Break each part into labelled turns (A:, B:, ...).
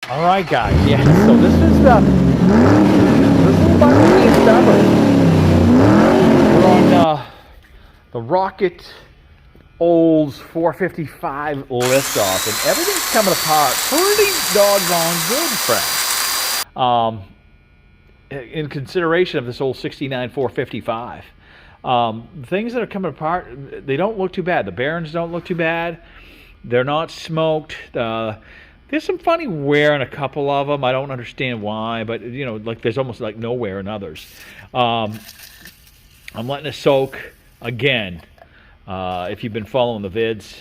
A: All right, guys. Yeah. So this is about being stubborn. We're on the Rocket Olds 455 liftoff, and everything's coming apart pretty doggone good, friends. In consideration of this old 69 455, things that are coming apart, they don't look too bad. The bearings don't look too bad. They're not smoked. There's some funny wear in a couple of them. I don't understand why, but you know, like there's almost like no wear in others. I'm letting it soak again. If you've been following the vids,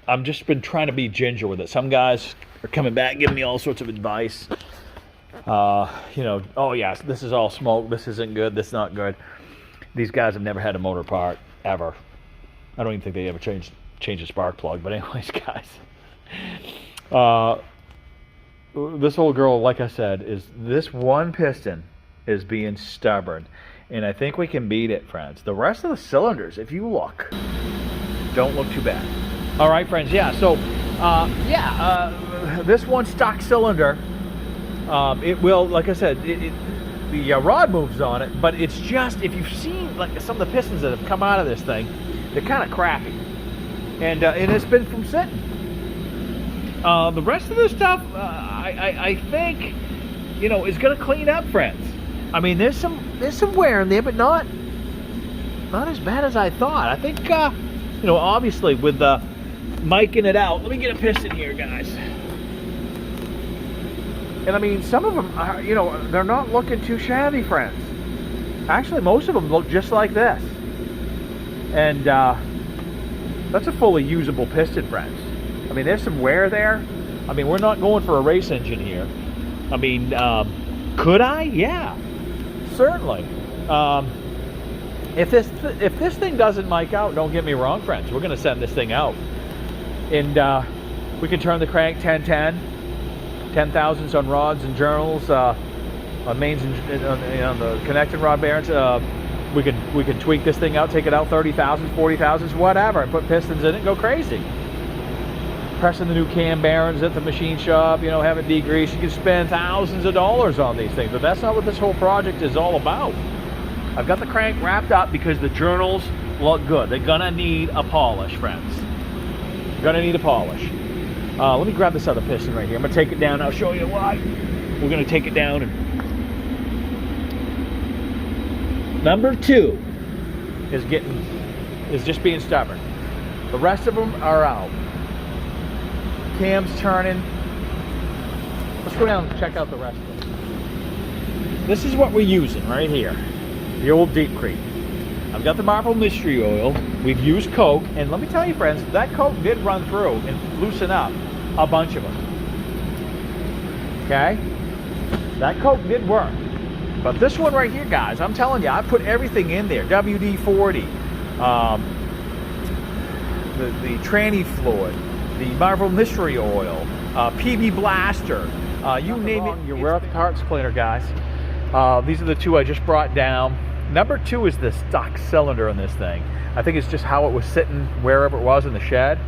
A: I've just been trying to be ginger with it. Some guys are coming back giving me all sorts of advice. You know, oh yeah, this is all smoke. This isn't good. This is not good. These guys have never had a motor part ever. I don't even think they ever changed a spark plug. But anyways, guys, this old girl, like I said, is this one piston is being stubborn, and I think we can beat it, friends. The rest of the cylinders, if you look, don't look too bad. All right, friends. Yeah. So, this one stock cylinder, it will, like I said, the rod moves on it, but it's just, if you've seen like some of the pistons that have come out of this thing, they're kind of crappy. And it's been from sitting. The rest of this stuff, I think, you know, is going to clean up, friends. I mean, there's some wear in there, but not as bad as I thought. I think, you know, obviously with miking it out. Let me get a piston here, guys. And I mean, some of them are, you know, they're not looking too shabby, friends. Actually, most of them look just like this. And that's a fully usable piston, friends. I mean, there's some wear there. I mean, we're not going for a race engine here. I mean, could I? Yeah, certainly. If this thing doesn't mic out, don't get me wrong, friends, we're going to send this thing out. And we can turn the crank 1010, 10,000s on rods and journals, on mains and on the connecting rod bearings. We could tweak this thing out, take it out 30,000s, 40,000s, whatever, and put pistons in it and go crazy. Pressing the new cam bearings at the machine shop, you know, have it degreased. You can spend thousands of dollars on these things, but that's not what this whole project is all about. I've got the crank wrapped up because the journals look good. They're gonna need a polish, friends. Gonna need a polish. Let me grab this other piston right here. I'm gonna take it down. I'll show you why. We're gonna take it down and number 2 is just being stubborn. The rest of them are out. Cam's turning. Let's go down and check out the rest of them. This is what we're using right here. The old Deep Creek. I've got the Marvel Mystery Oil. We've used Coke, and let me tell you, friends, that Coke did run through and loosen up a bunch of them. Okay? That Coke did work. But this one right here, guys, I'm telling you, I put everything in there. WD-40, the tranny fluid, the Marvel Mystery Oil, PB Blaster, you name it. Your rare earth parts cleaner, guys. These are the 2 I just brought down. Number 2 is the stock cylinder in this thing. I think it's just how it was sitting wherever it was in the shed.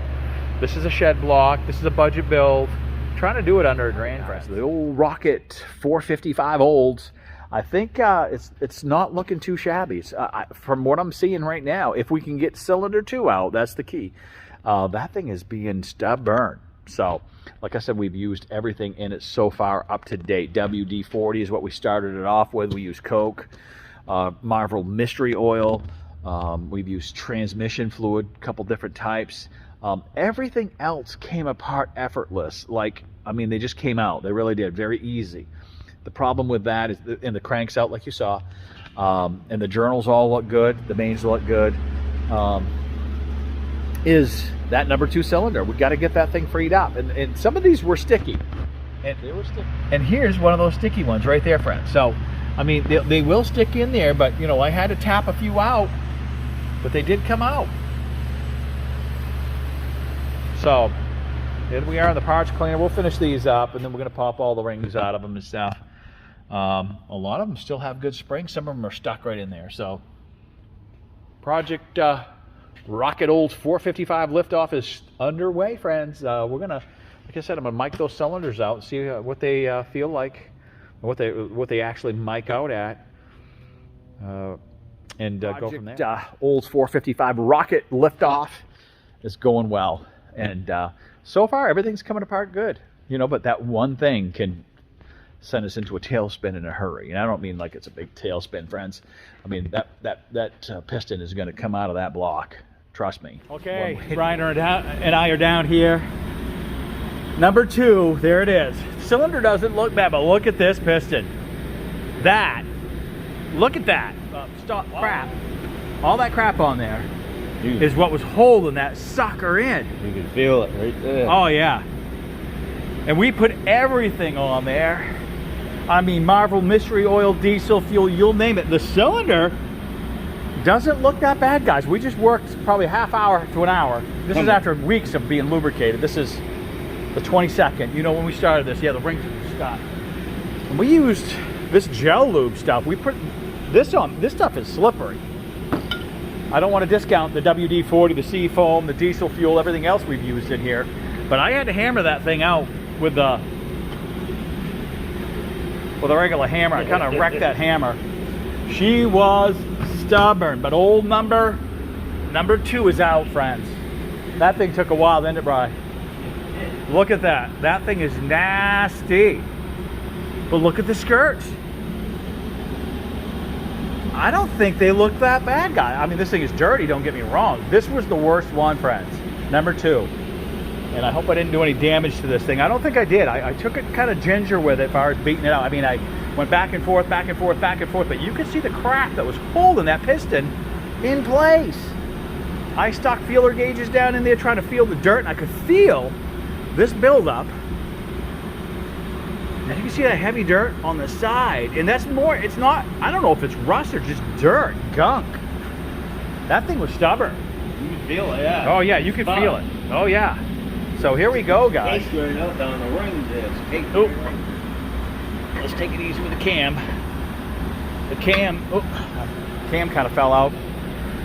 A: This is a shed block. This is a budget build. I'm trying to do it under $1,000, friends. The old Rocket 455 Olds. I think it's not looking too shabby. From what I'm seeing right now, if we can get cylinder 2 out, that's the key. That thing is being stubborn. So, like I said, we've used everything in it so far up to date. WD-40 is what we started it off with. We used Coke, Marvel Mystery Oil. We've used transmission fluid, a couple different types. Everything else came apart effortless. Like, I mean, they just came out. They really did. Very easy. The problem with that is, and the cranks out like you saw, and the journals all look good, the mains look good, is that number 2 cylinder. We got to get that thing freed up. And some of these were sticky. And they were sticky. And here's one of those sticky ones right there, friends. So, I mean, they will stick in there, but, you know, I had to tap a few out, but they did come out. So, here we are in the parts cleaner. We'll finish these up, and then we're going to pop all the rings out of them and stuff. A lot of them still have good springs. Some of them are stuck right in there. So, Project Rocket Olds 455 liftoff is underway, friends. We're going to like I said, I'm gonna mic those cylinders out and see what they feel like, what they actually mic out at, and go from there. Olds 455 rocket liftoff is going well, and so far everything's coming apart good. You know, but that one thing can send us into a tailspin in a hurry. And I don't mean like it's a big tailspin, friends. I mean that piston is going to come out of that block. Trust me. Okay, Ryan and I are down here. Number 2, there it is. Cylinder doesn't look bad, but look at this piston. Look at that. Crap. All that crap on there is what was holding that sucker in.
B: You can feel it right there.
A: Oh yeah. And we put everything on there. I mean, Marvel mystery oil, diesel fuel, you'll name it. The cylinder doesn't look that bad, guys. We just worked probably a half hour to an hour. This is after weeks of being lubricated. This is the 22nd. You know, when we started this, yeah, the rings stopped. And we used this gel lube stuff. We put this on. This stuff is slippery. I don't want to discount the WD-40, the sea foam, the diesel fuel, everything else we've used in here. But I had to hammer that thing out with a regular hammer. I kind of wrecked that hammer. She was stubborn, but old number 2 is out, friends. That thing took a while, didn't it, Bri? Look at that. That thing is nasty. But look at the skirts. I don't think they look that bad, guys. I mean, this thing is dirty, don't get me wrong. This was the worst one, friends. Number 2. And I hope I didn't do any damage to this thing. I don't think I did. I took it kind of ginger with it as far as beating it out. I mean, I went back and forth, back and forth, back and forth, but you could see the crap that was holding that piston in place. I stuck feeler gauges down in there trying to feel the dirt, and I could feel this buildup. And you can see that heavy dirt on the side, and that's more, it's not, I don't know if it's rust or just dirt, gunk. That thing was stubborn.
B: You can feel it, yeah.
A: Oh yeah, you can feel it. Oh yeah. So here we go, guys.
B: Cake wearing out down the rings is.
A: Let's take it easy with the cam. The cam kind of fell out.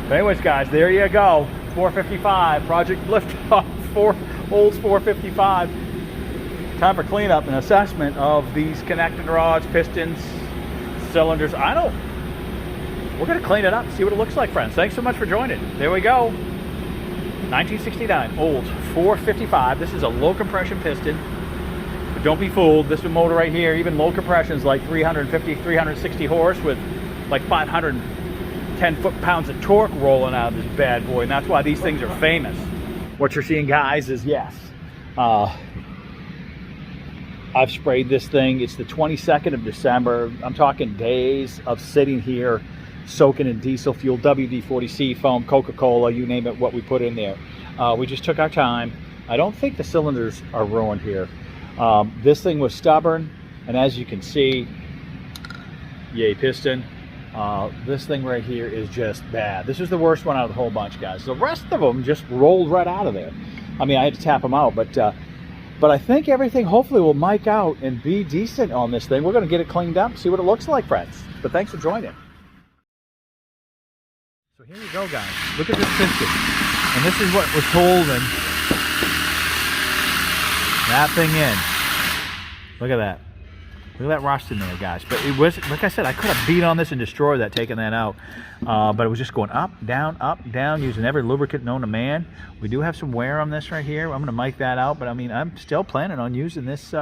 A: But anyways, guys, there you go. 455, Project Liftoff, Olds 455. Time for cleanup and assessment of these connecting rods, pistons, cylinders. We're going to clean it up and see what it looks like, friends. Thanks so much for joining. There we go. 1969 Olds 455. This is a low compression piston, but don't be fooled. This motor right here, even low compression, is like 350, 360 horse with like 510 foot-pounds of torque rolling out of this bad boy, and that's why these things are famous. What you're seeing, guys, is yes, I've sprayed this thing. It's the 22nd of December. I'm talking days of sitting here soaking in diesel fuel, WD-40 sea foam, Coca-Cola, you name it, what we put in there. We just took our time. I don't think the cylinders are ruined here. This thing was stubborn, and as you can see, yay piston. This thing right here is just bad. This is the worst one out of the whole bunch, guys. The rest of them just rolled right out of there. I mean, I had to tap them out, but I think everything hopefully will mic out and be decent on this thing. We're going to get it cleaned up, see what it looks like, friends. But thanks for joining. So here you go, guys. Look at this piston. And this is what was holding that thing in. Look at that. Look at that rust in there, guys. But it was, like I said, I could have beat on this and destroyed that, taking that out. But it was just going up, down, using every lubricant known to man. We do have some wear on this right here. I'm going to mic that out. But I mean, I'm still planning on using this.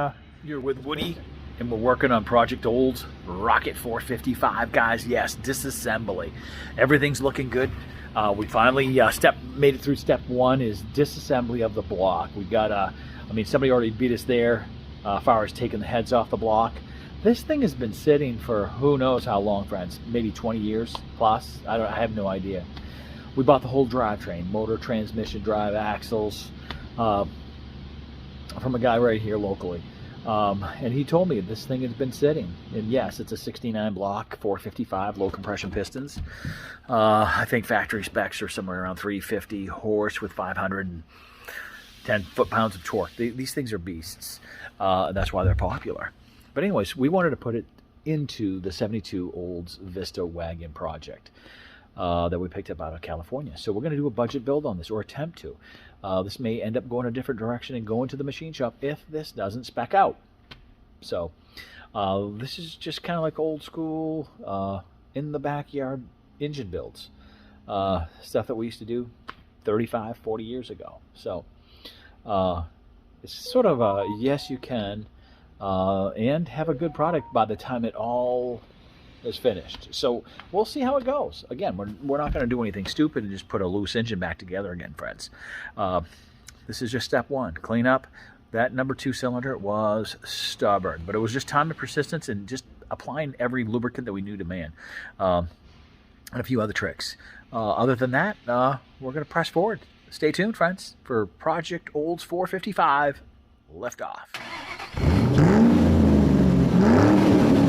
A: You're with Woody, and we're working on Project Olds Rocket 455, guys. Yes, disassembly. Everything's looking good. We finally made it through step 1 is disassembly of the block. We got I mean, somebody already beat us there as far as taking the heads off the block. This thing has been sitting for who knows how long, friends. Maybe 20 years plus. I have no idea. We bought the whole drivetrain, motor, transmission, drive, axles, from a guy right here locally. And he told me this thing has been sitting. And yes, it's a 69 block, 455 low compression pistons. I think factory specs are somewhere around 350 horse with 510 foot-pounds of torque. These things are beasts. That's why they're popular. But anyways, we wanted to put it into the 72 Olds Vista wagon project that we picked up out of California. So we're going to do a budget build on this, or attempt to. This may end up going a different direction and go into the machine shop if this doesn't spec out. So this is just kind of like old school in the backyard engine builds. Stuff that we used to do 35, 40 years ago. So it's sort of a yes, you can, and have a good product by the time it all is finished. So we'll see how it goes. Again, we're not going to do anything stupid and just put a loose engine back together again, friends. This is just step one. Clean up. That number 2 cylinder was stubborn, but it was just time and persistence and just applying every lubricant that we knew to man. And a few other tricks. Other than that, we're going to press forward. Stay tuned, friends, for Project Olds 455 Liftoff.